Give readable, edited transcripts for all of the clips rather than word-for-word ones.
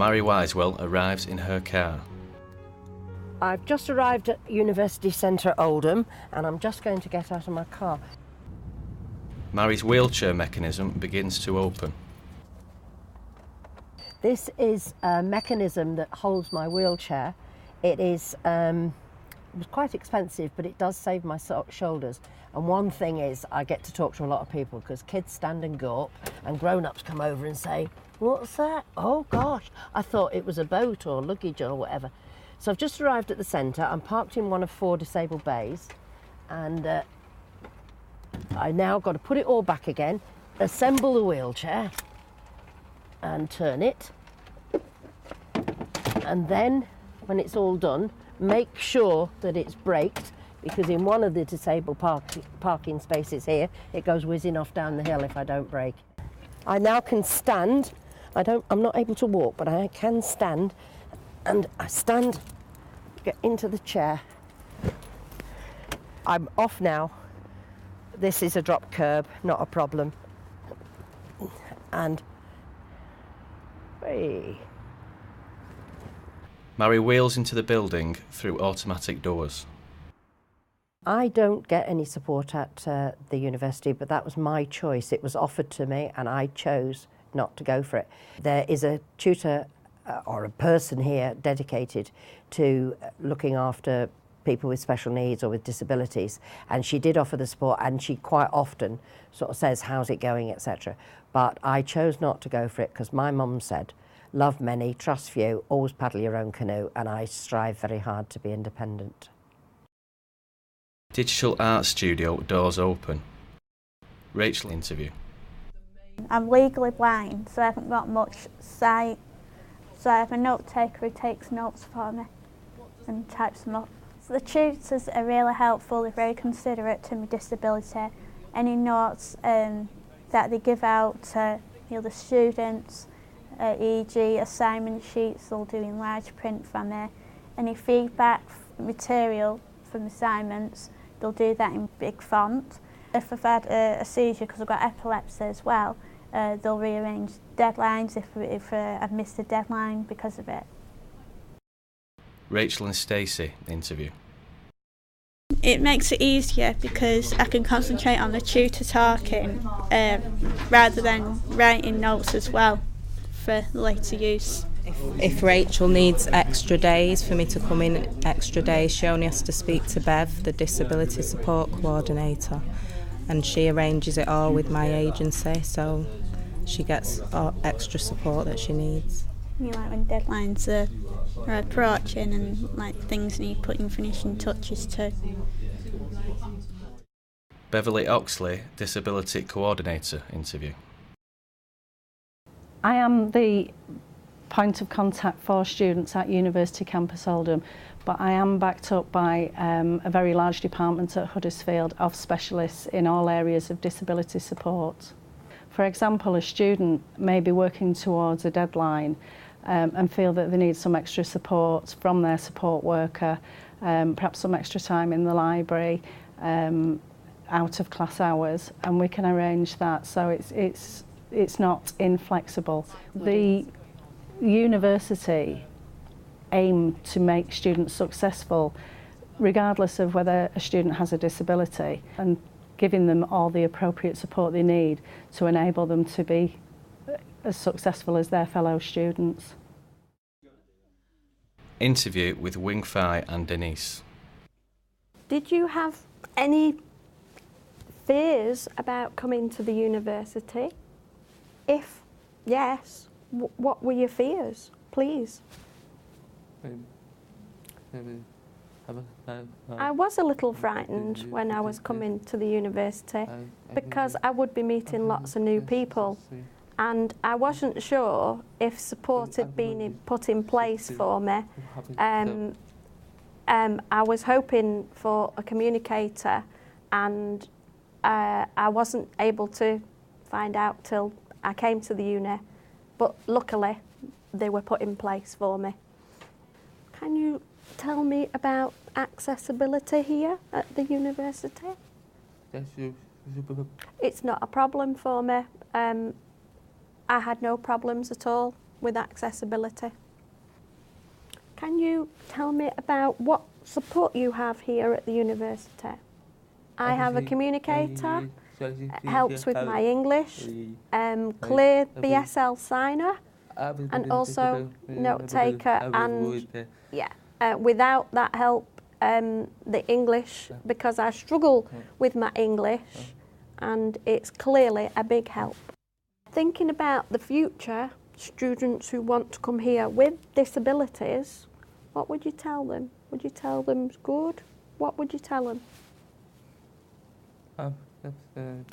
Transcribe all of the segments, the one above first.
Mary Wisewell arrives in her car. I've just arrived at University Centre Oldham and I'm just going to get out of my car. Mary's wheelchair mechanism begins to open. This is a mechanism that holds my wheelchair. It was quite expensive, but it does save my shoulders. And one thing is, I get to talk to a lot of people because kids stand and go up and grown-ups come over and say, "What's that? Oh gosh, I thought it was a boat or luggage or whatever." So I've just arrived at the centre. I'm parked in one of 4 disabled bays and I now got to put it all back again, assemble the wheelchair and turn it, and then when it's all done, make sure that it's braked, because in one of the disabled parking spaces here, it goes whizzing off down the hill if I don't brake. I now can stand. I'm not able to walk, but I can stand, and I stand, get into the chair. I'm off now. This is a drop curb, not a problem. And hey. Mary wheels into the building through automatic doors. I don't get any support at the university, but that was my choice. It was offered to me and I chose not to go for it. There is a tutor or a person here dedicated to looking after people with special needs or with disabilities, and she did offer the support, and she quite often sort of says, "How's it going?" etc. But I chose not to go for it because my mum said, "Love many, trust few, always paddle your own canoe," and I strive very hard to be independent. Digital art studio doors open. Rachel interview. I'm legally blind, so I haven't got much sight. So I have a note taker who takes notes for me and types them up. So the tutors are really helpful, they're very considerate to my disability. Any notes that they give out to the students, e.g. assignment sheets, they'll do in large print for me. Any feedback material from assignments, they'll do that in big font. If I've had a seizure because I've got epilepsy as well, they'll rearrange deadlines if I've missed a deadline because of it. Rachel and Stacey interview. It makes it easier because I can concentrate on the tutor talking rather than writing notes as well for later use. If Rachel needs extra days for me to come in extra days, she only has to speak to Bev, the disability support coordinator, and she arranges it all with my agency, so she gets extra support that she needs. You like when deadlines are approaching and like things need putting finishing touches to. Beverly Oxley, disability coordinator interview. I am the point of contact for students at University Campus Oldham, but I am backed up by a very large department at Huddersfield of specialists in all areas of disability support. For example, a student may be working towards a deadline and feel that they need some extra support from their support worker, perhaps some extra time in the library, out of class hours, and we can arrange that, so it's not inflexible. The university aim to make students successful regardless of whether a student has a disability, and giving them all the appropriate support they need to enable them to be as successful as their fellow students. Interview with Wing Fi and Denise. Did you have any fears about coming to the university? If yes, what were your fears, please? I was a little frightened when I was coming to the university because I would be meeting lots of new people, and I wasn't sure if support had been put in place for me. I was hoping for a communicator, and I wasn't able to find out till I came to the uni, but luckily they were put in place for me. Can you tell me about accessibility here at the university? It's not a problem for me. I had no problems at all with accessibility. Can you tell me about what support you have here at the university? I have a communicator, helps with my English, clear BSL signer, and also note taker, and without that help, the English, because I struggle with my English, and it's clearly a big help. Thinking about the future, students who want to come here with disabilities, what would you tell them? Would you tell them it's good? What would you tell them?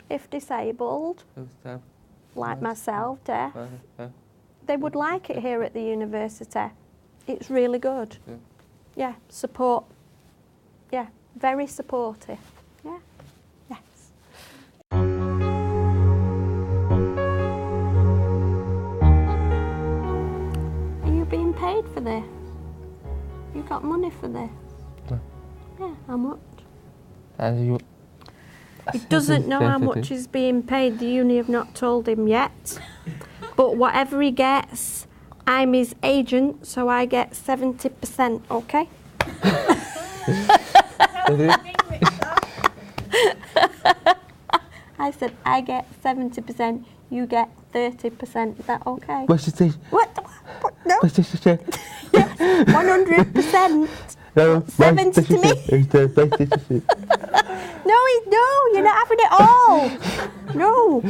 If disabled, like myself, deaf, they would like it here at the university. It's really good. Yeah, support. Yeah, very supportive. Yeah, yes. Are you being paid for this? You got money for this? No. Yeah, how much? You He doesn't know how much he's being paid. The uni have not told him yet. But whatever he gets, I'm his agent, so I get 70%, okay? I said I get 70%, you get 30%. Is that okay? What's this? What? No. What's this? 100%. No, 70 to me. No, you're not having it all. No.